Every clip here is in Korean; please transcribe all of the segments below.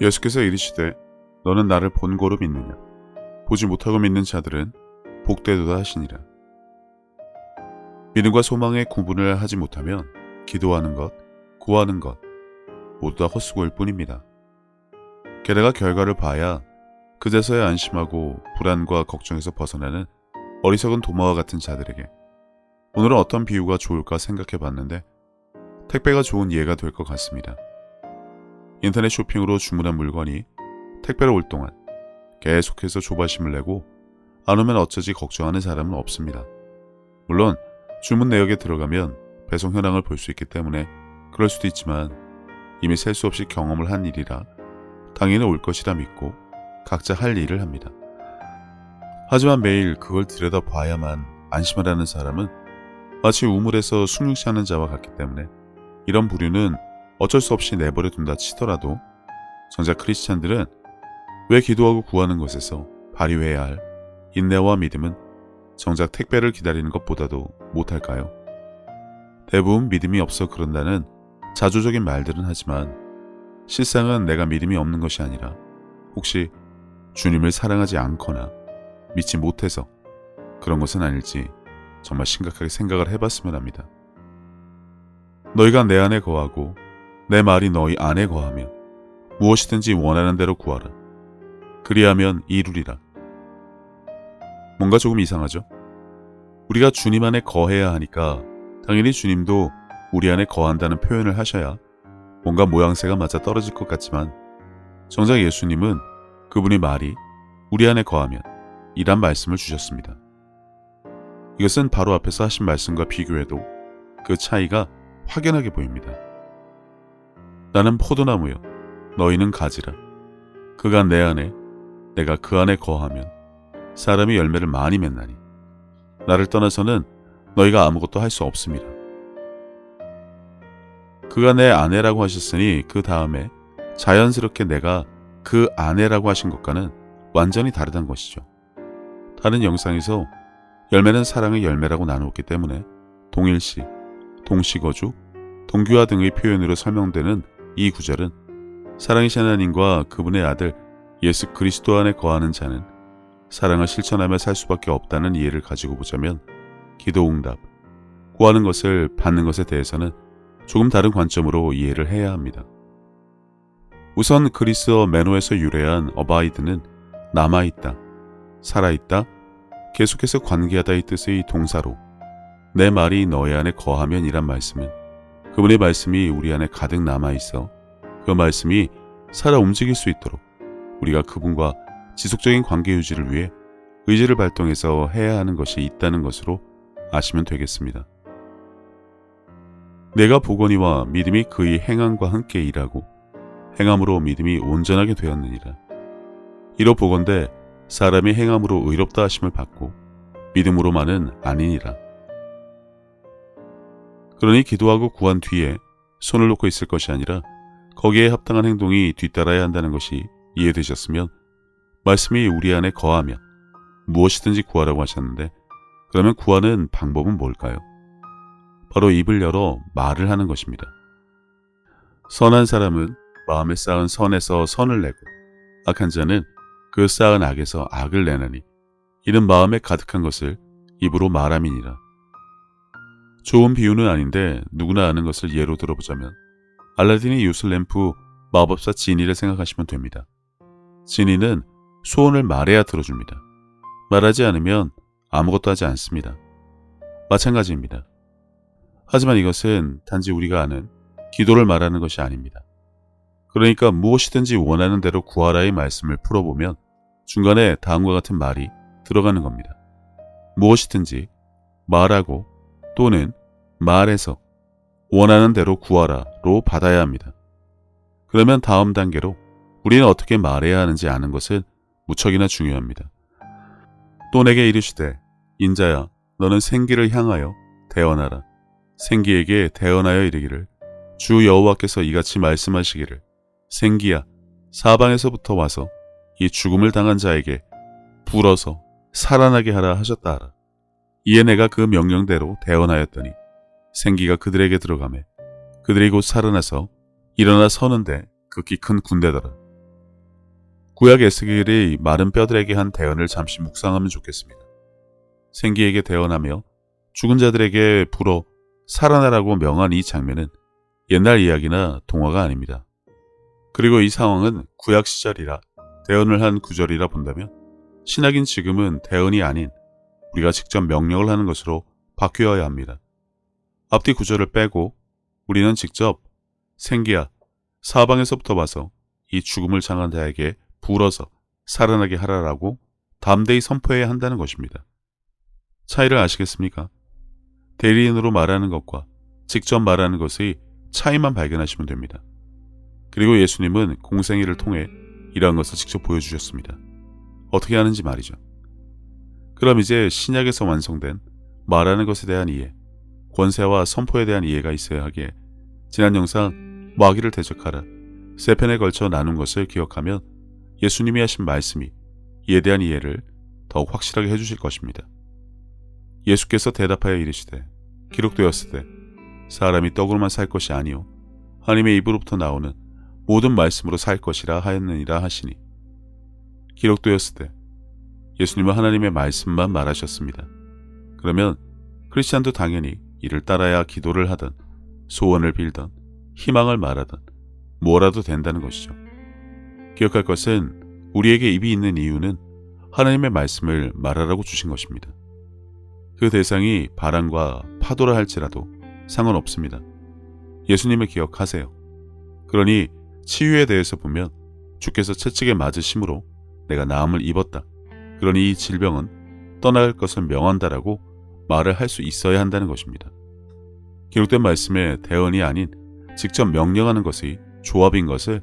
예수께서 이르시되 너는 나를 본고로 믿느냐? 보지 못하고 믿는 자들은 복되도다 하시니라. 믿음과 소망의 구분을 하지 못하면 기도하는 것, 구하는 것 모두 다 헛수고일 뿐입니다. 게다가 결과를 봐야 그제서야 안심하고 불안과 걱정에서 벗어나는 어리석은 도마와 같은 자들에게 오늘은 어떤 비유가 좋을까 생각해 봤는데 택배가 좋은 예가 될 것 같습니다. 인터넷 쇼핑으로 주문한 물건이 택배로 올 동안 계속해서 조바심을 내고 안 오면 어쩌지 걱정하는 사람은 없습니다. 물론 주문 내역에 들어가면 배송 현황을 볼 수 있기 때문에 그럴 수도 있지만 이미 셀 수 없이 경험을 한 일이라 당연히 올 것이라 믿고 각자 할 일을 합니다. 하지만 매일 그걸 들여다봐야만 안심하라는 사람은 마치 우물에서 숭늉시하는 자와 같기 때문에 이런 부류는 어쩔 수 없이 내버려 둔다 치더라도 정작 크리스찬들은 왜 기도하고 구하는 것에서 발휘해야 할 인내와 믿음은 정작 택배를 기다리는 것보다도 못할까요? 대부분 믿음이 없어 그런다는 자조적인 말들은 하지만 실상은 내가 믿음이 없는 것이 아니라 혹시 주님을 사랑하지 않거나 믿지 못해서 그런 것은 아닐지 정말 심각하게 생각을 해봤으면 합니다. 너희가 내 안에 거하고 내 말이 너희 안에 거하면 무엇이든지 원하는 대로 구하라. 그리하면 이루리라. 뭔가 조금 이상하죠? 우리가 주님 안에 거해야 하니까 당연히 주님도 우리 안에 거한다는 표현을 하셔야 뭔가 모양새가 맞아 떨어질 것 같지만 정작 예수님은 그분의 말이 우리 안에 거하면 이란 말씀을 주셨습니다. 이것은 바로 앞에서 하신 말씀과 비교해도 그 차이가 확연하게 보입니다. 나는 포도나무요 너희는 가지라. 그가 내 안에 내가 그 안에 거하면 사람이 열매를 많이 맺나니 나를 떠나서는 너희가 아무것도 할 수 없습니다. 그가 내 아내라고 하셨으니 그 다음에 자연스럽게 내가 그 아내라고 하신 것과는 완전히 다르다는 것이죠. 다른 영상에서 열매는 사랑의 열매라고 나누었기 때문에 동일시, 동시거주, 동규화 등의 표현으로 설명되는 이 구절은 사랑이신 하나님과 그분의 아들 예수 그리스도 안에 거하는 자는 사랑을 실천하며 살 수밖에 없다는 이해를 가지고 보자면 기도응답, 구하는 것을 받는 것에 대해서는 조금 다른 관점으로 이해를 해야 합니다. 우선 그리스어 매노에서 유래한 어바이드는 남아있다, 살아있다, 계속해서 관계하다의 뜻의 동사로 내 말이 너희 안에 거하면 이란 말씀은 그분의 말씀이 우리 안에 가득 남아있어 그 말씀이 살아 움직일 수 있도록 우리가 그분과 지속적인 관계 유지를 위해 의지를 발동해서 해야 하는 것이 있다는 것으로 아시면 되겠습니다. 내가 보거니와 믿음이 그의 행함과 함께 일하고 행함으로 믿음이 온전하게 되었느니라. 이로 보건대 사람이 행함으로 의롭다 하심을 받고 믿음으로만은 아니니라. 그러니 기도하고 구한 뒤에 손을 놓고 있을 것이 아니라 거기에 합당한 행동이 뒤따라야 한다는 것이 이해되셨으면 말씀이 우리 안에 거하면 무엇이든지 구하라고 하셨는데 그러면 구하는 방법은 뭘까요? 바로 입을 열어 말을 하는 것입니다. 선한 사람은 마음에 쌓은 선에서 선을 내고 악한 자는 그 쌓은 악에서 악을 내나니 이는 마음에 가득한 것을 입으로 말함이니라. 좋은 비유는 아닌데 누구나 아는 것을 예로 들어보자면 알라딘의 요술램프 마법사 지니를 생각하시면 됩니다. 지니는 소원을 말해야 들어줍니다. 말하지 않으면 아무것도 하지 않습니다. 마찬가지입니다. 하지만 이것은 단지 우리가 아는 기도를 말하는 것이 아닙니다. 그러니까 무엇이든지 원하는 대로 구하라의 말씀을 풀어보면 중간에 다음과 같은 말이 들어가는 겁니다. 무엇이든지 말하고 또는 말해서 원하는 대로 구하라로 받아야 합니다. 그러면 다음 단계로 우리는 어떻게 말해야 하는지 아는 것은 무척이나 중요합니다. 또 내게 이르시되 인자야 너는 생기를 향하여 대언하라. 생기에게 대언하여 이르기를 주 여호와께서 이같이 말씀하시기를 생기야 사방에서부터 와서 이 죽음을 당한 자에게 불어서 살아나게 하라 하셨다 하라. 이에 내가 그 명령대로 대언하였더니 생기가 그들에게 들어가매 그들이 곧 살아나서 일어나 서는데 극히 큰 군대더라. 구약 에스겔이 마른 뼈들에게 한 대언을 잠시 묵상하면 좋겠습니다. 생기에게 대언하며 죽은 자들에게 불어 살아나라고 명한 이 장면은 옛날 이야기나 동화가 아닙니다. 그리고 이 상황은 구약 시절이라 대언을 한 구절이라 본다면 신약인 지금은 대언이 아닌 우리가 직접 명령을 하는 것으로 바뀌어야 합니다. 앞뒤 구절을 빼고 우리는 직접 생기야 사방에서부터 와서 이 죽음을 당한 자에게 불어서 살아나게 하라라고 담대히 선포해야 한다는 것입니다. 차이를 아시겠습니까? 대리인으로 말하는 것과 직접 말하는 것의 차이만 발견하시면 됩니다. 그리고 예수님은 공생애를 통해 이러한 것을 직접 보여주셨습니다. 어떻게 하는지 말이죠. 그럼 이제 신약에서 완성된 말하는 것에 대한 이해, 권세와 선포에 대한 이해가 있어야 하기에 지난 영상 마귀를 대적하라 세 편에 걸쳐 나눈 것을 기억하면 예수님이 하신 말씀이 이에 대한 이해를 더욱 확실하게 해주실 것입니다. 예수께서 대답하여 이르시되 기록되었으되 사람이 떡으로만 살 것이 아니요 하나님의 입으로부터 나오는 모든 말씀으로 살 것이라 하였느니라 하시니 기록되었으되 예수님은 하나님의 말씀만 말하셨습니다. 그러면 크리스찬도 당연히 이를 따라야 기도를 하든 소원을 빌든 희망을 말하든 뭐라도 된다는 것이죠. 기억할 것은 우리에게 입이 있는 이유는 하나님의 말씀을 말하라고 주신 것입니다. 그 대상이 바람과 파도라 할지라도 상관없습니다. 예수님을 기억하세요. 그러니 치유에 대해서 보면 주께서 채찍에 맞으심으로 내가 나음을 입었다. 그러니 이 질병은 떠나갈 것을 명한다라고 말을 할 수 있어야 한다는 것입니다. 기록된 말씀의 대언이 아닌 직접 명령하는 것이 조합인 것을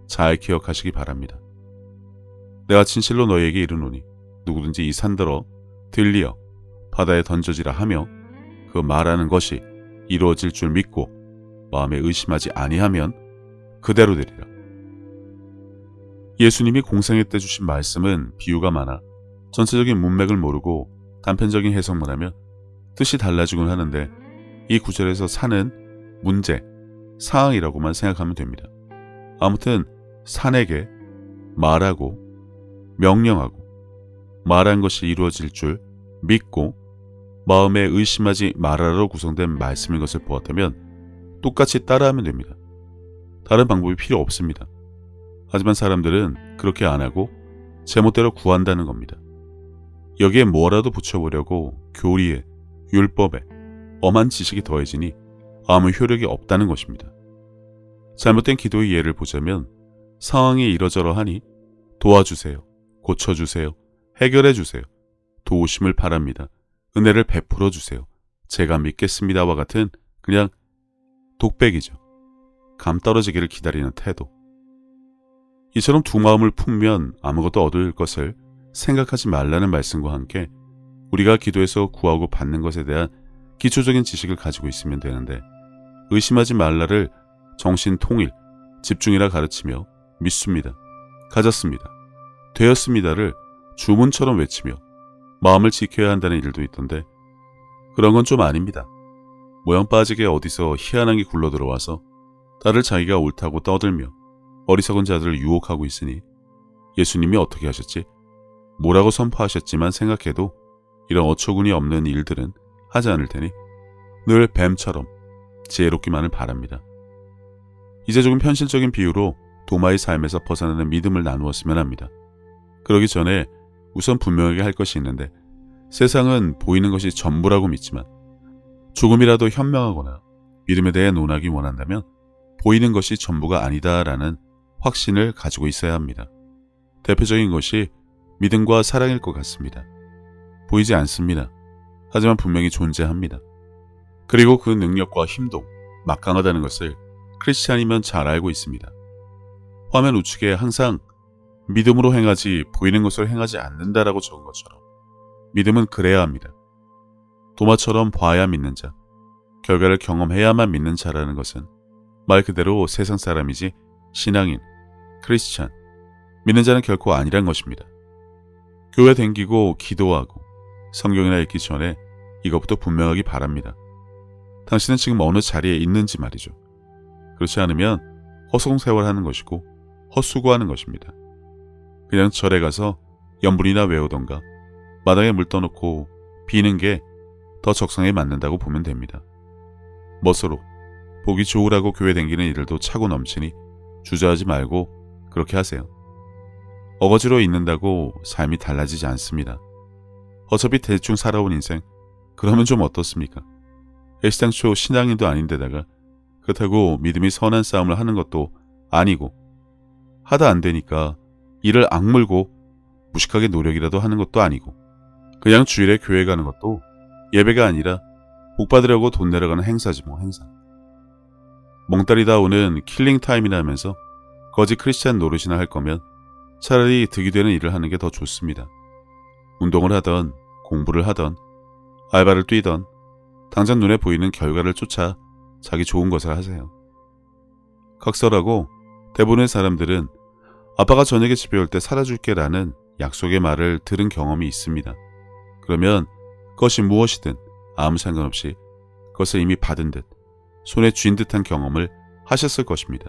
잘 기억하시기 바랍니다. 내가 진실로 너희에게 이르노니 누구든지 이 산더러 들리어 바다에 던져지라 하며 그 말하는 것이 이루어질 줄 믿고 마음에 의심하지 아니하면 그대로 되리라. 예수님이 공생애 때 주신 말씀은 비유가 많아 전체적인 문맥을 모르고 단편적인 해석만 하면 뜻이 달라지곤 하는데 이 구절에서 산은 문제, 상황이라고만 생각하면 됩니다. 아무튼 산에게 말하고 명령하고 말한 것이 이루어질 줄 믿고 마음에 의심하지 말아라로 구성된 말씀인 것을 보았다면 똑같이 따라하면 됩니다. 다른 방법이 필요 없습니다. 하지만 사람들은 그렇게 안 하고 제멋대로 구한다는 겁니다. 여기에 뭐라도 붙여보려고 교리에, 율법에 엄한 지식이 더해지니 아무 효력이 없다는 것입니다. 잘못된 기도의 예를 보자면 상황이 이러저러하니 도와주세요, 고쳐주세요, 해결해주세요, 도우심을 바랍니다, 은혜를 베풀어 주세요, 제가 믿겠습니다와 같은 그냥 독백이죠. 감 떨어지기를 기다리는 태도. 이처럼 두 마음을 품면 아무것도 얻을 것을 생각하지 말라는 말씀과 함께 우리가 기도해서 구하고 받는 것에 대한 기초적인 지식을 가지고 있으면 되는데 의심하지 말라를 정신통일, 집중이라 가르치며 믿습니다, 가졌습니다, 되었습니다를 주문처럼 외치며 마음을 지켜야 한다는 일도 있던데 그런 건 좀 아닙니다. 모양 빠지게 어디서 희한한 게 굴러들어와서 다들 자기가 옳다고 떠들며 어리석은 자들을 유혹하고 있으니 예수님이 어떻게 하셨지? 뭐라고 선포하셨지만 생각해도 이런 어처구니 없는 일들은 하지 않을 테니 늘 뱀처럼 지혜롭기만을 바랍니다. 이제 조금 현실적인 비유로 도마의 삶에서 벗어나는 믿음을 나누었으면 합니다. 그러기 전에 우선 분명하게 할 것이 있는데 세상은 보이는 것이 전부라고 믿지만 조금이라도 현명하거나 믿음에 대해 논하기 원한다면 보이는 것이 전부가 아니다라는 확신을 가지고 있어야 합니다. 대표적인 것이 믿음과 사랑일 것 같습니다. 보이지 않습니다. 하지만 분명히 존재합니다. 그리고 그 능력과 힘도 막강하다는 것을 크리스찬이면 잘 알고 있습니다. 화면 우측에 항상 믿음으로 행하지 보이는 것으로 행하지 않는다라고 적은 것처럼 믿음은 그래야 합니다. 도마처럼 봐야 믿는 자, 결과를 경험해야만 믿는 자라는 것은 말 그대로 세상 사람이지 신앙인, 크리스찬, 믿는 자는 결코 아니란 것입니다. 교회 댕기고 기도하고 성경이나 읽기 전에 이것부터 분명하기 바랍니다. 당신은 지금 어느 자리에 있는지 말이죠. 그렇지 않으면 허송세월하는 것이고 헛수고하는 것입니다. 그냥 절에 가서 염불이나 외우던가 마당에 물 떠놓고 비는 게 더 적성에 맞는다고 보면 됩니다. 멋으로 보기 좋으라고 교회 댕기는 이들도 차고 넘치니 주저하지 말고 그렇게 하세요. 어거지로 있는다고 삶이 달라지지 않습니다. 어차피 대충 살아온 인생, 그러면 좀 어떻습니까? 애시당초 신앙인도 아닌데다가 그렇다고 믿음이 선한 싸움을 하는 것도 아니고 하다 안 되니까 이를 악물고 무식하게 노력이라도 하는 것도 아니고 그냥 주일에 교회 가는 것도 예배가 아니라 복 받으려고 돈 내러가는 행사지 뭐 행사. 멍따리다 오는 킬링타임이나 하면서 거짓 크리스찬 노릇이나 할 거면 차라리 득이 되는 일을 하는 게 더 좋습니다. 운동을 하던 공부를 하던 알바를 뛰던 당장 눈에 보이는 결과를 쫓아 자기 좋은 것을 하세요. 각설하고 대부분의 사람들은 아빠가 저녁에 집에 올 때 사다 줄게 라는 약속의 말을 들은 경험이 있습니다. 그러면 그것이 무엇이든 아무 상관없이 그것을 이미 받은 듯 손에 쥔 듯한 경험을 하셨을 것입니다.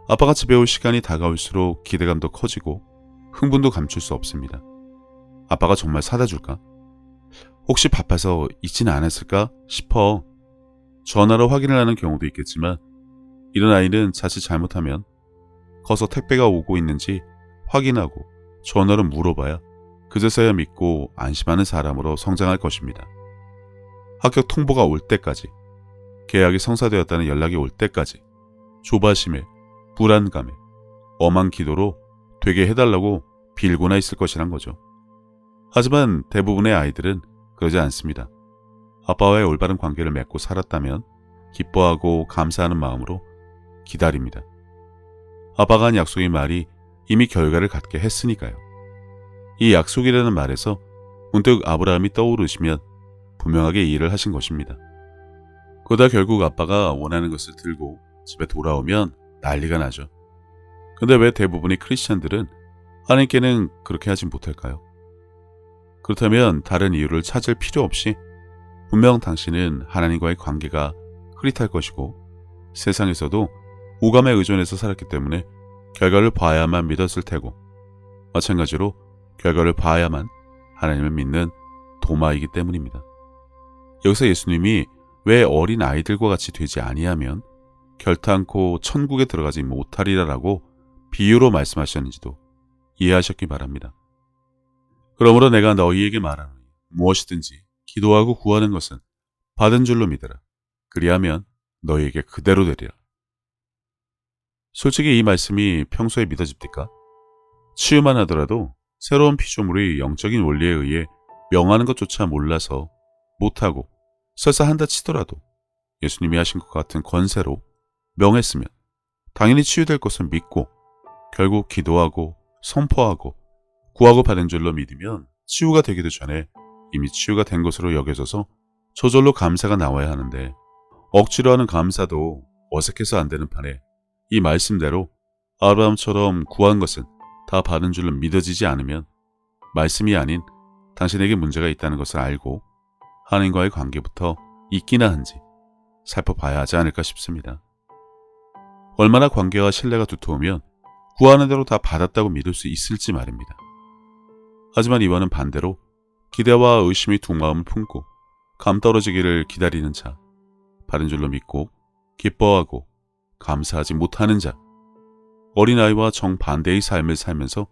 아빠가 집에 올 시간이 다가올수록 기대감도 커지고 흥분도 감출 수 없습니다. 아빠가 정말 사다 줄까? 혹시 바빠서 있지는 않았을까 싶어 전화로 확인을 하는 경우도 있겠지만 이런 아이는 자칫 잘못하면 커서 택배가 오고 있는지 확인하고 전화로 물어봐야 그제서야 믿고 안심하는 사람으로 성장할 것입니다. 합격 통보가 올 때까지, 계약이 성사되었다는 연락이 올 때까지 조바심에 불안감에 엄한 기도로 되게 해달라고 빌고나 있을 것이란 거죠. 하지만 대부분의 아이들은 그러지 않습니다. 아빠와의 올바른 관계를 맺고 살았다면 기뻐하고 감사하는 마음으로 기다립니다. 아빠가 한 약속의 말이 이미 결과를 갖게 했으니까요. 이 약속이라는 말에서 문득 아브라함이 떠오르시면 분명하게 이해를 하신 것입니다. 그러다 결국 아빠가 원하는 것을 들고 집에 돌아오면 난리가 나죠. 근데 왜 대부분의 크리스찬들은 하나님께는 그렇게 하지 못할까요? 그렇다면 다른 이유를 찾을 필요 없이 분명 당신은 하나님과의 관계가 흐릿할 것이고 세상에서도 오감에 의존해서 살았기 때문에 결과를 봐야만 믿었을 테고 마찬가지로 결과를 봐야만 하나님을 믿는 도마이기 때문입니다. 여기서 예수님이 왜 어린 아이들과 같이 되지 아니하면 결탄코 천국에 들어가지 못하리라라고 비유로 말씀하셨는지도 이해하셨기 바랍니다. 그러므로 내가 너희에게 말하노니 무엇이든지 기도하고 구하는 것은 받은 줄로 믿으라. 그리하면 너희에게 그대로 되리라. 솔직히 이 말씀이 평소에 믿어집니까? 치유만 하더라도 새로운 피조물이 영적인 원리에 의해 명하는 것조차 몰라서 못하고 설사 한다 치더라도 예수님이 하신 것 같은 권세로 명했으면 당연히 치유될 것을 믿고 결국 기도하고 선포하고 구하고 받은 줄로 믿으면 치유가 되기도 전에 이미 치유가 된 것으로 여겨져서 저절로 감사가 나와야 하는데 억지로 하는 감사도 어색해서 안 되는 판에 이 말씀대로 아브라함처럼 구한 것은 다 받은 줄로 믿어지지 않으면 말씀이 아닌 당신에게 문제가 있다는 것을 알고 하나님과의 관계부터 있기나 한지 살펴봐야 하지 않을까 싶습니다. 얼마나 관계와 신뢰가 두터우면 구하는 대로 다 받았다고 믿을 수 있을지 말입니다. 하지만 이와는 반대로 기대와 의심이 두 마음을 품고 감 떨어지기를 기다리는 자, 받은 줄로 믿고 기뻐하고 감사하지 못하는 자, 어린아이와 정반대의 삶을 살면서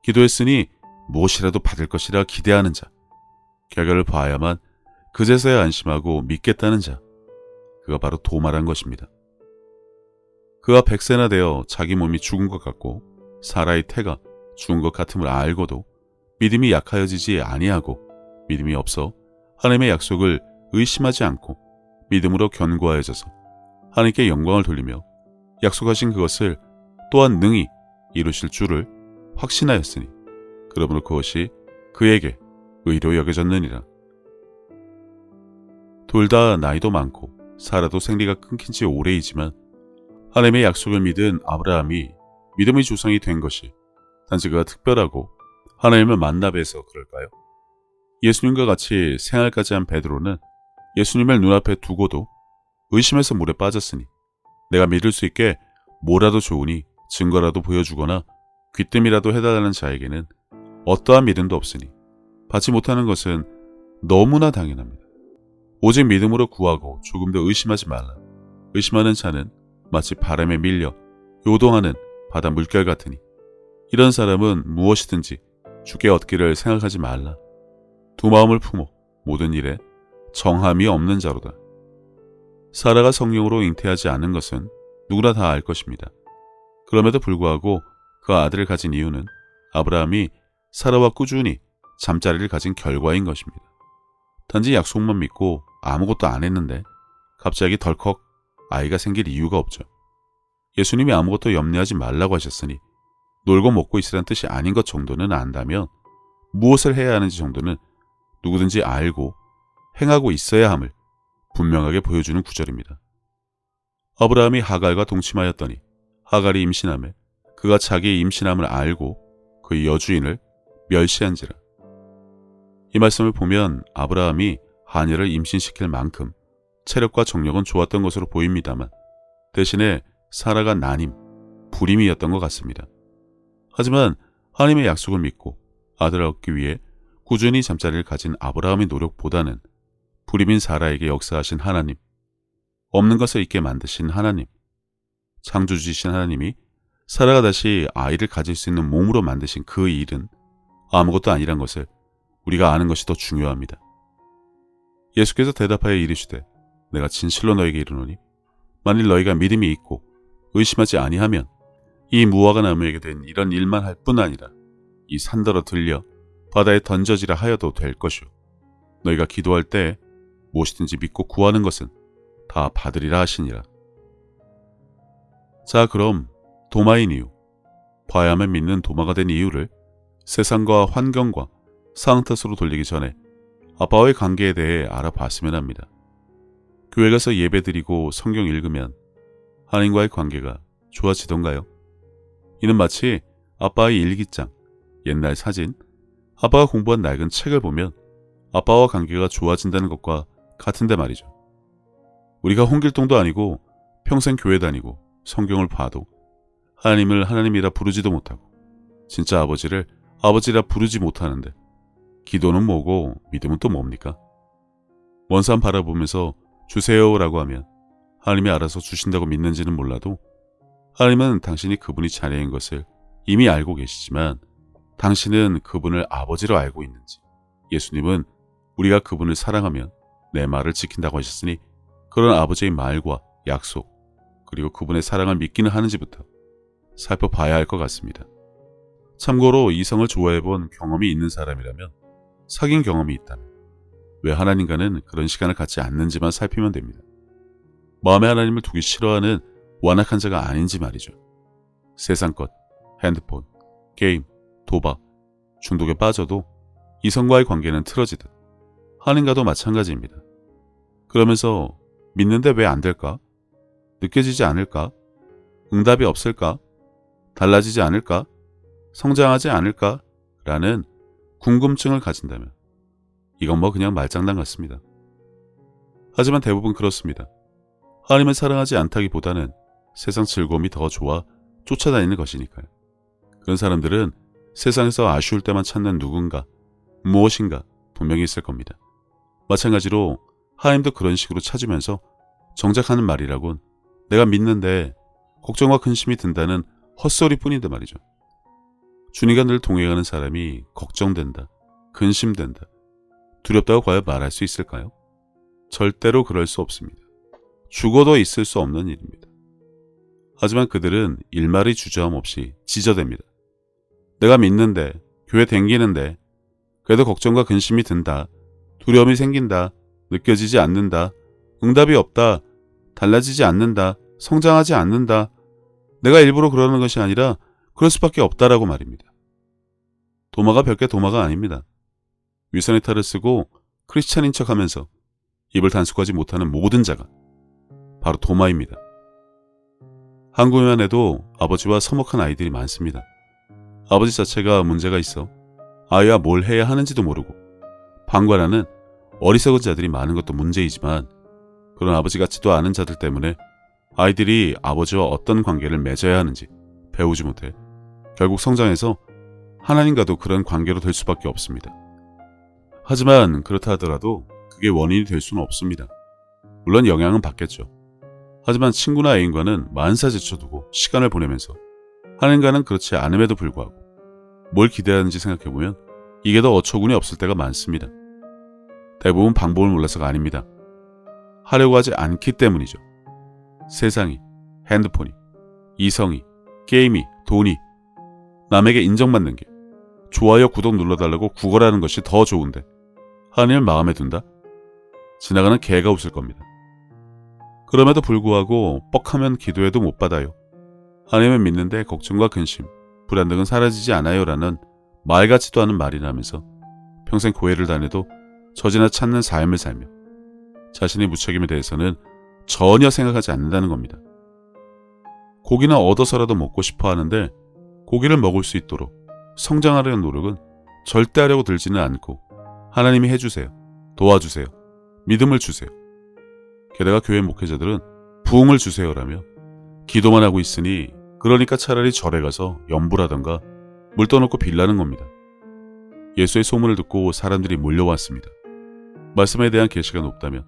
기도했으니 무엇이라도 받을 것이라 기대하는 자, 결과를 봐야만 그제서야 안심하고 믿겠다는 자, 그가 바로 도마란 것입니다. 그가 100세나 되어 자기 몸이 죽은 것 같고 사라의 태가 죽은 것 같음을 알고도 믿음이 약하여지지 아니하고 믿음이 없어 하나님의 약속을 의심하지 않고 믿음으로 견고하여져서 하나님께 영광을 돌리며 약속하신 그것을 또한 능히 이루실 줄을 확신하였으니 그러므로 그것이 그에게 의로 여겨졌느니라. 둘 다 나이도 많고 사라도 생리가 끊긴 지 오래이지만 하나님의 약속을 믿은 아브라함이 믿음의 조상이 된 것이 단지 그가 특별하고 하나님을 만나 뵈서 그럴까요? 예수님과 같이 생활까지 한 베드로는 예수님을 눈앞에 두고도 의심해서 물에 빠졌으니 내가 믿을 수 있게 뭐라도 좋으니 증거라도 보여주거나 귀뜸이라도 해달라는 자에게는 어떠한 믿음도 없으니 받지 못하는 것은 너무나 당연합니다. 오직 믿음으로 구하고 조금도 의심하지 말라. 의심하는 자는 마치 바람에 밀려 요동하는 바다 물결 같으니 이런 사람은 무엇이든지 주께 얻기를 생각하지 말라. 두 마음을 품어 모든 일에 정함이 없는 자로다. 사라가 성령으로 잉태하지 않은 것은 누구나 다 알 것입니다. 그럼에도 불구하고 그 아들을 가진 이유는 아브라함이 사라와 꾸준히 잠자리를 가진 결과인 것입니다. 단지 약속만 믿고 아무것도 안 했는데 갑자기 덜컥 아이가 생길 이유가 없죠. 예수님이 아무것도 염려하지 말라고 하셨으니 놀고 먹고 있으란 뜻이 아닌 것 정도는 안다면 무엇을 해야 하는지 정도는 누구든지 알고 행하고 있어야 함을 분명하게 보여주는 구절입니다. 아브라함이 하갈과 동침하였더니 하갈이 임신하며 그가 자기의 임신함을 알고 그의 여주인을 멸시한지라. 이 말씀을 보면 아브라함이 하녀를 임신시킬 만큼 체력과 정력은 좋았던 것으로 보입니다만 대신에 사라가 난임, 불임이었던 것 같습니다. 하지만 하나님의 약속을 믿고 아들을 얻기 위해 꾸준히 잠자리를 가진 아브라함의 노력보다는 불임인 사라에게 역사하신 하나님, 없는 것을 있게 만드신 하나님, 창조주이신 하나님이 사라가 다시 아이를 가질 수 있는 몸으로 만드신 그 일은 아무것도 아니란 것을 우리가 아는 것이 더 중요합니다. 예수께서 대답하여 이르시되 내가 진실로 너에게 이르노니 만일 너희가 믿음이 있고 의심하지 아니하면 이 무화과 나무에게 된 이런 일만 할 뿐 아니라 이 산더러 들려 바다에 던져지라 하여도 될 것이요 너희가 기도할 때 무엇이든지 믿고 구하는 것은 다 받으리라 하시니라. 자, 그럼 도마인 이유, 봐야만 믿는 도마가 된 이유를 세상과 환경과 상황 탓으로 돌리기 전에 아빠와의 관계에 대해 알아봤으면 합니다. 교회 가서 예배드리고 성경 읽으면 하나님과의 관계가 좋아지던가요? 이는 마치 아빠의 일기장, 옛날 사진, 아빠가 공부한 낡은 책을 보면 아빠와 관계가 좋아진다는 것과 같은데 말이죠. 우리가 홍길동도 아니고 평생 교회 다니고 성경을 봐도 하나님을 하나님이라 부르지도 못하고 진짜 아버지를 아버지라 부르지 못하는데 기도는 뭐고 믿음은 또 뭡니까? 먼 산 바라보면서 주세요라고 하면 하나님이 알아서 주신다고 믿는지는 몰라도 하나님은 당신이 그분이 자녀인 것을 이미 알고 계시지만 당신은 그분을 아버지로 알고 있는지, 예수님은 우리가 그분을 사랑하면 내 말을 지킨다고 하셨으니 그런 아버지의 말과 약속 그리고 그분의 사랑을 믿기는 하는지부터 살펴봐야 할 것 같습니다. 참고로 이성을 좋아해본 경험이 있는 사람이라면, 사귄 경험이 있다면 왜 하나님과는 그런 시간을 갖지 않는지만 살피면 됩니다. 마음에 하나님을 두기 싫어하는 완악한 자가 아닌지 말이죠. 세상 것, 핸드폰, 게임, 도박, 중독에 빠져도 이성과의 관계는 틀어지듯 하나님과도 마찬가지입니다. 그러면서 믿는데 왜 안 될까? 느껴지지 않을까? 응답이 없을까? 달라지지 않을까? 성장하지 않을까? 라는 궁금증을 가진다면 이건 뭐 그냥 말장난 같습니다. 하지만 대부분 그렇습니다. 하나님을 사랑하지 않다기보다는 세상 즐거움이 더 좋아 쫓아다니는 것이니까요. 그런 사람들은 세상에서 아쉬울 때만 찾는 누군가, 무엇인가 분명히 있을 겁니다. 마찬가지로 하나님도 그런 식으로 찾으면서 정작 하는 말이라곤 내가 믿는데 걱정과 근심이 든다는 헛소리뿐인데 말이죠. 주님과 늘 동행하는 사람이 걱정된다, 근심된다, 두렵다고 과연 말할 수 있을까요? 절대로 그럴 수 없습니다. 죽어도 있을 수 없는 일입니다. 하지만 그들은 일말의 주저함 없이 지저댑니다. 내가 믿는데, 교회 댕기는데, 그래도 걱정과 근심이 든다, 두려움이 생긴다, 느껴지지 않는다, 응답이 없다, 달라지지 않는다, 성장하지 않는다, 내가 일부러 그러는 것이 아니라 그럴 수밖에 없다라고 말입니다. 도마가 별게 도마가 아닙니다. 위선의 탈을 쓰고 크리스찬인 척하면서 입을 단속하지 못하는 모든 자가 바로 도마입니다. 한국에만 해도 아버지와 서먹한 아이들이 많습니다. 아버지 자체가 문제가 있어 아이와 뭘 해야 하는지도 모르고 방관하는 어리석은 자들이 많은 것도 문제이지만 그런 아버지 같지도 않은 자들 때문에 아이들이 아버지와 어떤 관계를 맺어야 하는지 배우지 못해 결국 성장해서 하나님과도 그런 관계로 될 수밖에 없습니다. 하지만 그렇다 하더라도 그게 원인이 될 수는 없습니다. 물론 영향은 받겠죠. 하지만 친구나 애인과는 만사 제쳐두고 시간을 보내면서 하나님과는 그렇지 않음에도 불구하고 뭘 기대하는지 생각해보면 이게 더 어처구니 없을 때가 많습니다. 대부분 방법을 몰라서가 아닙니다. 하려고 하지 않기 때문이죠. 세상이, 핸드폰이, 이성이, 게임이, 돈이, 남에게 인정받는 게, 좋아요, 구독 눌러달라고 구걸하는 것이 더 좋은데 하나님을 마음에 둔다? 지나가는 개가 웃을 겁니다. 그럼에도 불구하고 뻑하면 기도해도 못 받아요. 하나님을 믿는데 걱정과 근심, 불안 등은 사라지지 않아요 라는 말 같지도 않은 말이라면서 평생 교회를 다녀도 저지나 찾는 삶을 살며 자신의 무책임에 대해서는 전혀 생각하지 않는다는 겁니다. 고기나 얻어서라도 먹고 싶어 하는데 고기를 먹을 수 있도록 성장하려는 노력은 절대 하려고 들지는 않고 하나님이 해주세요. 도와주세요. 믿음을 주세요. 게다가 교회 목회자들은 부흥을 주세요라며 기도만 하고 있으니 그러니까 차라리 절에 가서 연부라던가 물 떠놓고 빌라는 겁니다. 예수의 소문을 듣고 사람들이 몰려왔습니다. 말씀에 대한 계시가 높다면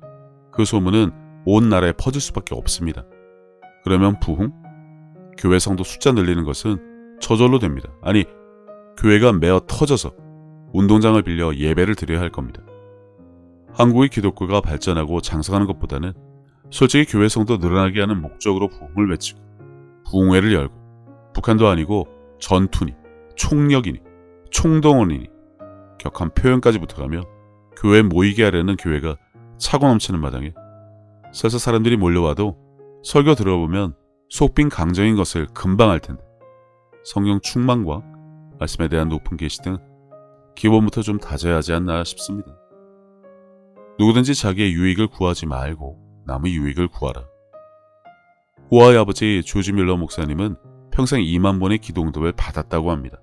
그 소문은 온 나라에 퍼질 수밖에 없습니다. 그러면 부흥? 교회 성도 숫자 늘리는 것은 저절로 됩니다. 아니, 교회가 메어 터져서 운동장을 빌려 예배를 드려야 할 겁니다. 한국의 기독교가 발전하고 장성하는 것보다는 솔직히 교회 성도 늘어나게 하는 목적으로 부흥을 외치고 부흥회를 열고 북한도 아니고 전투니 총력이니 총동원이니 격한 표현까지 붙어가며 교회에 모이게 하려는 교회가 차고 넘치는 마당에 설사 사람들이 몰려와도 설교 들어보면 속빈 강정인 것을 금방 알 텐데 성령 충만과 말씀에 대한 높은 계시 등 기본부터 좀 다져야 하지 않나 싶습니다. 누구든지 자기의 유익을 구하지 말고 남의 유익을 구하라. 고아의 아버지 조지 밀러 목사님은 평생 2만 번의 기도 응답을 받았다고 합니다.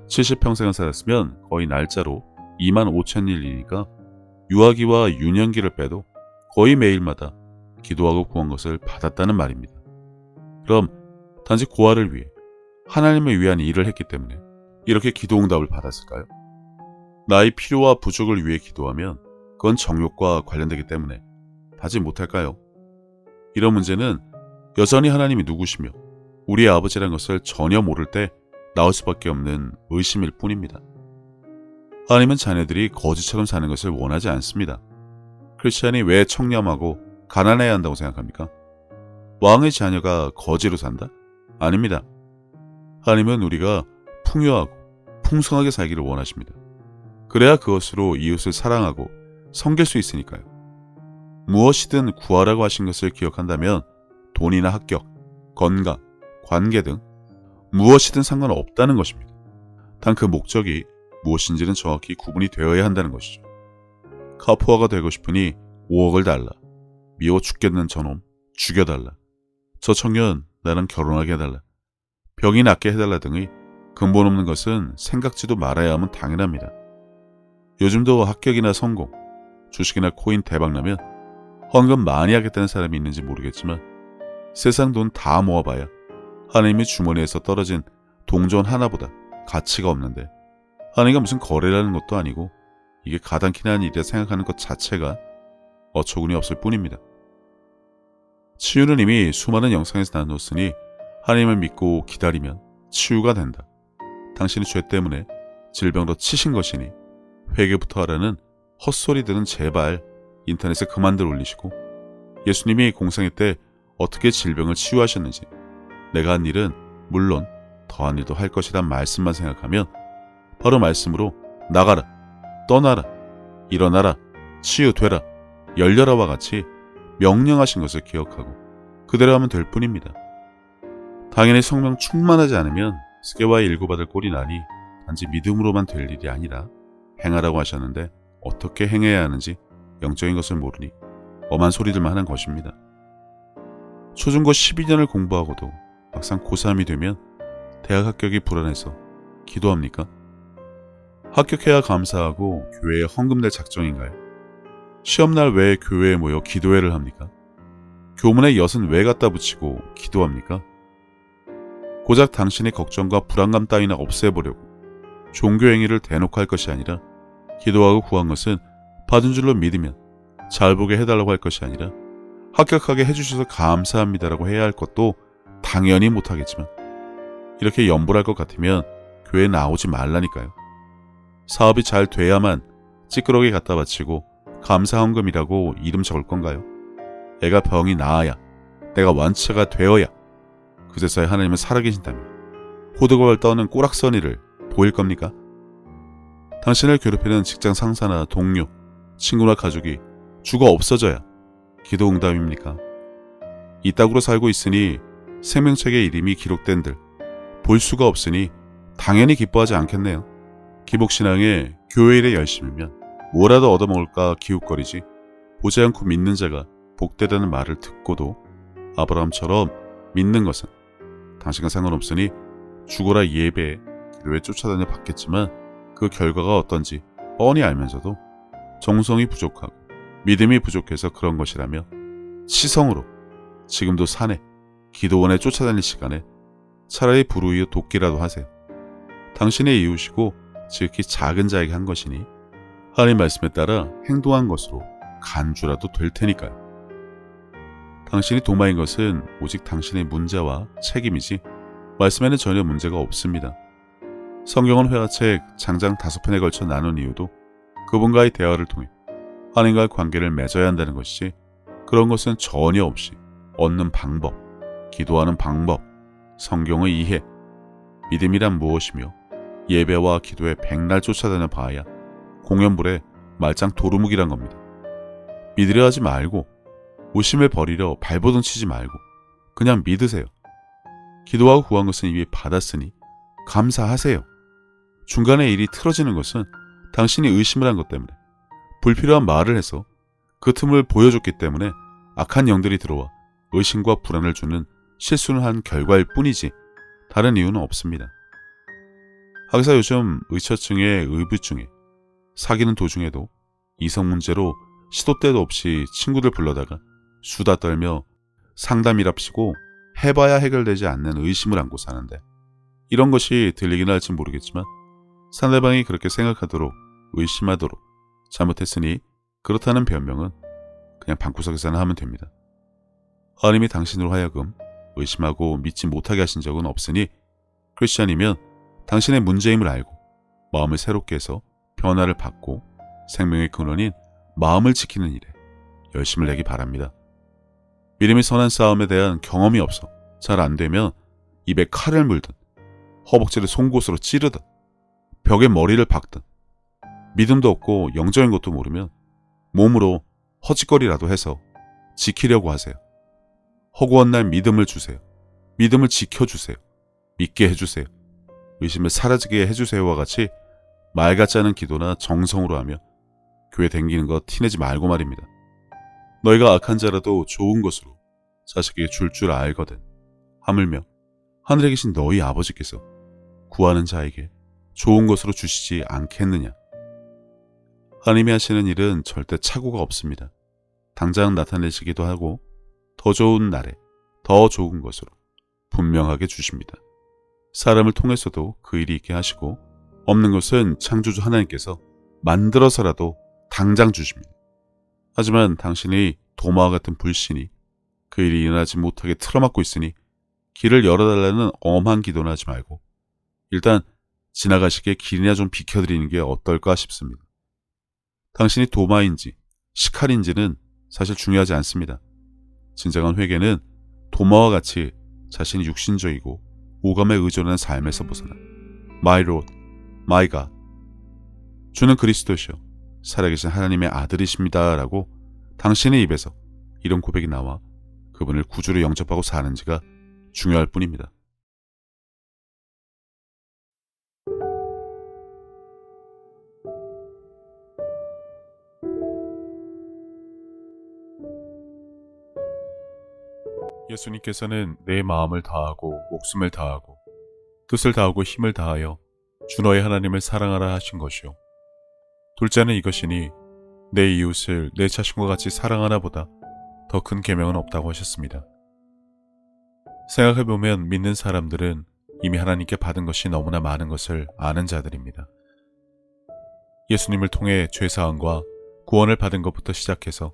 70평생을 살았으면 거의 날짜로 2만 5천 일이니까 유아기와 유년기를 빼도 거의 매일마다 기도하고 구한 것을 받았다는 말입니다. 그럼 단지 고아를 위해 하나님을 위한 일을 했기 때문에 이렇게 기도 응답을 받았을까요? 나의 필요와 부족을 위해 기도하면 그건 정욕과 관련되기 때문에 받지 못할까요? 이런 문제는 여전히 하나님이 누구시며 우리의 아버지라는 것을 전혀 모를 때 나올 수밖에 없는 의심일 뿐입니다. 하나님은 자녀들이 거지처럼 사는 것을 원하지 않습니다. 크리스찬이 왜 청렴하고 가난해야 한다고 생각합니까? 왕의 자녀가 거지로 산다? 아닙니다. 하나님은 우리가 풍요하고 풍성하게 살기를 원하십니다. 그래야 그것으로 이웃을 사랑하고 섬길 수 있으니까요. 무엇이든 구하라고 하신 것을 기억한다면 돈이나 합격, 건강, 관계 등 무엇이든 상관없다는 것입니다. 단 그 목적이 무엇인지는 정확히 구분이 되어야 한다는 것이죠. 카푸아가 되고 싶으니 5억을 달라. 미워 죽겠는 저놈 죽여달라. 저 청년 나랑 결혼하게 해달라. 병이 낫게 해달라 등의 근본 없는 것은 생각지도 말아야 하면 당연합니다. 요즘도 합격이나 성공, 주식이나 코인 대박나면 헌금 많이 하겠다는 사람이 있는지 모르겠지만 세상 돈 다 모아봐야 하나님의 주머니에서 떨어진 동전 하나보다 가치가 없는데 하나님과 무슨 거래라는 것도 아니고 이게 가당키나 한 일이라 생각하는 것 자체가 어처구니 없을 뿐입니다. 치유는 이미 수많은 영상에서 나누었으니 하나님을 믿고 기다리면 치유가 된다. 당신이 죄 때문에 질병으로 치신 것이니 회개부터 하라는 헛소리들은 제발 인터넷에 그만들 올리시고 예수님이 공생애 때 어떻게 질병을 치유하셨는지 내가 한 일은 물론 더한 일도 할 것이란 말씀만 생각하면 바로 말씀으로 나가라, 떠나라, 일어나라, 치유되라, 열려라와 같이 명령하신 것을 기억하고 그대로 하면 될 뿐입니다. 당연히 성령 충만하지 않으면 스게와의 일구받을 꼴이 나니 단지 믿음으로만 될 일이 아니라 행하라고 하셨는데 어떻게 행해야 하는지 영적인 것을 모르니 엄한 소리들만 하는 것입니다. 초중고 12년을 공부하고도 막상 고3이 되면 대학 합격이 불안해서 기도합니까? 합격해야 감사하고 교회에 헌금 낼 작정인가요? 시험날 왜 교회에 모여 기도회를 합니까? 교문에 엿은 왜 갖다 붙이고 기도합니까? 고작 당신의 걱정과 불안감 따위나 없애보려고 종교 행위를 대놓고 할 것이 아니라 기도하고 구한 것은 받은 줄로 믿으면 잘 보게 해달라고 할 것이 아니라 합격하게 해주셔서 감사합니다라고 해야 할 것도 당연히 못하겠지만 이렇게 염불할 것 같으면 교회 나오지 말라니까요. 사업이 잘 돼야만 찌끄러기 갖다 바치고 감사헌금이라고 이름 적을 건가요? 애가 병이 나아야, 내가 완치가 되어야 그제서야 하나님은 살아계신다며 호들갑을 떠는 꼬락서니를 보일 겁니까? 당신을 괴롭히는 직장 상사나 동료, 친구나 가족이 죽어 없어져야 기도 응답입니까? 이따구로 살고 있으니 생명책의 이름이 기록된 들 볼 수가 없으니 당연히 기뻐하지 않겠네요. 기복신앙에 교회 일에 열심이면 뭐라도 얻어먹을까 기웃거리지 보지 않고 믿는 자가 복되다는 말을 듣고도 아브라함처럼 믿는 것은 당신과 상관없으니 죽어라 예배에 기도에 쫓아다녀 봤겠지만 그 결과가 어떤지 뻔히 알면서도 정성이 부족하고 믿음이 부족해서 그런 것이라며 시성으로 지금도 산에 기도원에 쫓아다닐 시간에 차라리 불우이웃 돕기라도 하세요. 당신의 이웃이고 지극히 작은 자에게 한 것이니 하나님 말씀에 따라 행동한 것으로 간주라도 될 테니까요. 당신이 도마인 것은 오직 당신의 문제와 책임이지 말씀에는 전혀 문제가 없습니다. 성경은 회화책 장장 5편에 걸쳐 나눈 이유도 그분과의 대화를 통해 하나님과의 관계를 맺어야 한다는 것이지 그런 것은 전혀 없이 얻는 방법, 기도하는 방법, 성경의 이해, 믿음이란 무엇이며 예배와 기도에 백날 쫓아다녀 봐야 공연불에 말짱 도루묵이란 겁니다. 믿으려 하지 말고 오심을 버리려 발버둥 치지 말고 그냥 믿으세요. 기도하고 구한 것은 이미 받았으니 감사하세요. 중간에 일이 틀어지는 것은 당신이 의심을 한 것 때문에 불필요한 말을 해서 그 틈을 보여줬기 때문에 악한 영들이 들어와 의심과 불안을 주는 실수를 한 결과일 뿐이지 다른 이유는 없습니다. 하기사 요즘 의처증에 의부증에 사귀는 도중에도 이성 문제로 시도 때도 없이 친구들 불러다가 수다 떨며 상담이랍시고 해봐야 해결되지 않는 의심을 안고 사는데 이런 것이 들리긴 할지 모르겠지만 상대방이 그렇게 생각하도록 의심하도록 잘못했으니 그렇다는 변명은 그냥 방구석에서나 하면 됩니다. 하나님이 당신으로 하여금 의심하고 믿지 못하게 하신 적은 없으니 크리스찬이면 당신의 문제임을 알고 마음을 새롭게 해서 변화를 받고 생명의 근원인 마음을 지키는 일에 열심을 내기 바랍니다. 믿음이 선한 싸움에 대한 경험이 없어 잘 안되면 입에 칼을 물든 허벅지를 송곳으로 찌르든 벽에 머리를 박든 믿음도 없고 영적인 것도 모르면 몸으로 허짓거리라도 해서 지키려고 하세요. 허구한 날 믿음을 주세요. 믿음을 지켜주세요. 믿게 해주세요. 의심을 사라지게 해주세요와 같이 말 같지 않은 기도나 정성으로 하며 교회 댕기는 거 티내지 말고 말입니다. 너희가 악한 자라도 좋은 것으로 자식에게 줄 줄 알거든. 하물며 하늘에 계신 너희 아버지께서 구하는 자에게 좋은 것으로 주시지 않겠느냐. 하나님이 하시는 일은 절대 착오가 없습니다. 당장 나타내시기도 하고 더 좋은 날에 더 좋은 것으로 분명하게 주십니다. 사람을 통해서도 그 일이 있게 하시고 없는 것은 창조주 하나님께서 만들어서라도 당장 주십니다. 하지만 당신이 도마와 같은 불신이 그 일이 일어나지 못하게 틀어막고 있으니 길을 열어달라는 엄한 기도는 하지 말고 일단 지나가시기에 길이나 좀 비켜드리는 게 어떨까 싶습니다. 당신이 도마인지 시칼인지는 사실 중요하지 않습니다. 진정한 회개는 도마와 같이 자신이 육신적이고 오감에 의존하는 삶에서 벗어나 My Lord, My God, 주는 그리스도시요 살아계신 하나님의 아들이십니다 라고 당신의 입에서 이런 고백이 나와 그분을 구주로 영접하고 사는지가 중요할 뿐입니다. 예수님께서는 내 마음을 다하고 목숨을 다하고 뜻을 다하고 힘을 다하여 주 너의 하나님을 사랑하라 하신 것이요. 둘째는 이것이니 내 이웃을 내 자신과 같이 사랑하나 보다 더 큰 계명은 없다고 하셨습니다. 생각해보면 믿는 사람들은 이미 하나님께 받은 것이 너무나 많은 것을 아는 자들입니다. 예수님을 통해 죄사함과 구원을 받은 것부터 시작해서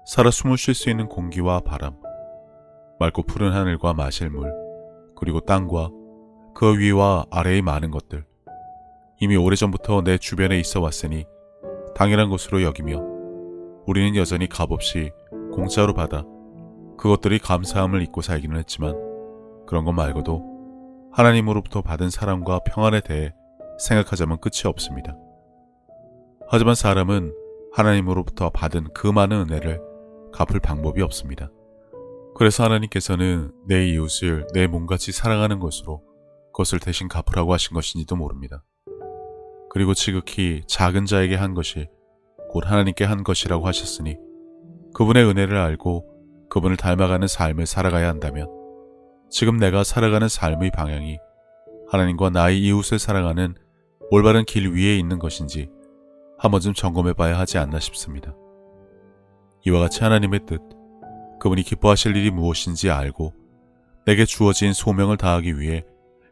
살아 숨을 쉴 수 있는 공기와 바람, 맑고 푸른 하늘과 마실 물, 그리고 땅과 그 위와 아래의 많은 것들, 이미 오래전부터 내 주변에 있어 왔으니 당연한 것으로 여기며 우리는 여전히 값없이 공짜로 받아 그것들이 감사함을 잊고 살기는 했지만 그런 것 말고도 하나님으로부터 받은 사랑과 평안에 대해 생각하자면 끝이 없습니다. 하지만 사람은 하나님으로부터 받은 그 많은 은혜를 갚을 방법이 없습니다. 그래서 하나님께서는 내 이웃을 내 몸같이 사랑하는 것으로 그것을 대신 갚으라고 하신 것인지도 모릅니다. 그리고 지극히 작은 자에게 한 것이 곧 하나님께 한 것이라고 하셨으니 그분의 은혜를 알고 그분을 닮아가는 삶을 살아가야 한다면 지금 내가 살아가는 삶의 방향이 하나님과 나의 이웃을 사랑하는 올바른 길 위에 있는 것인지 한 번쯤 점검해 봐야 하지 않나 싶습니다. 이와 같이 하나님의 뜻, 그분이 기뻐하실 일이 무엇인지 알고 내게 주어진 소명을 다하기 위해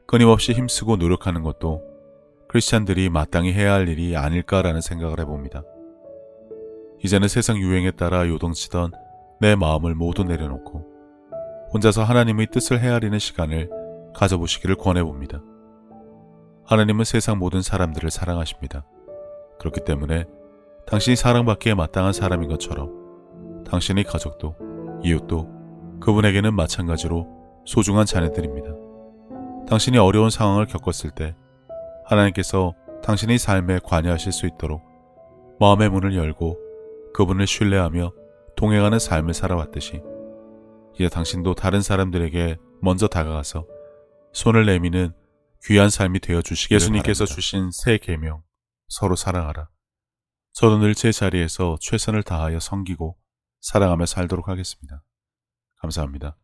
끊임없이 힘쓰고 노력하는 것도 크리스찬들이 마땅히 해야 할 일이 아닐까라는 생각을 해봅니다. 이제는 세상 유행에 따라 요동치던 내 마음을 모두 내려놓고 혼자서 하나님의 뜻을 헤아리는 시간을 가져보시기를 권해봅니다. 하나님은 세상 모든 사람들을 사랑하십니다. 그렇기 때문에 당신이 사랑받기에 마땅한 사람인 것처럼 당신의 가족도 이웃도 그분에게는 마찬가지로 소중한 자녀들입니다. 당신이 어려운 상황을 겪었을 때 하나님께서 당신의 삶에 관여하실 수 있도록 마음의 문을 열고 그분을 신뢰하며 동행하는 삶을 살아왔듯이 이제 당신도 다른 사람들에게 먼저 다가가서 손을 내미는 귀한 삶이 되어주시기를 예수님께서 바랍니다. 주신 새 계명, 서로 사랑하라. 저도 늘 제 자리에서 최선을 다하여 섬기고 사랑하며 살도록 하겠습니다. 감사합니다.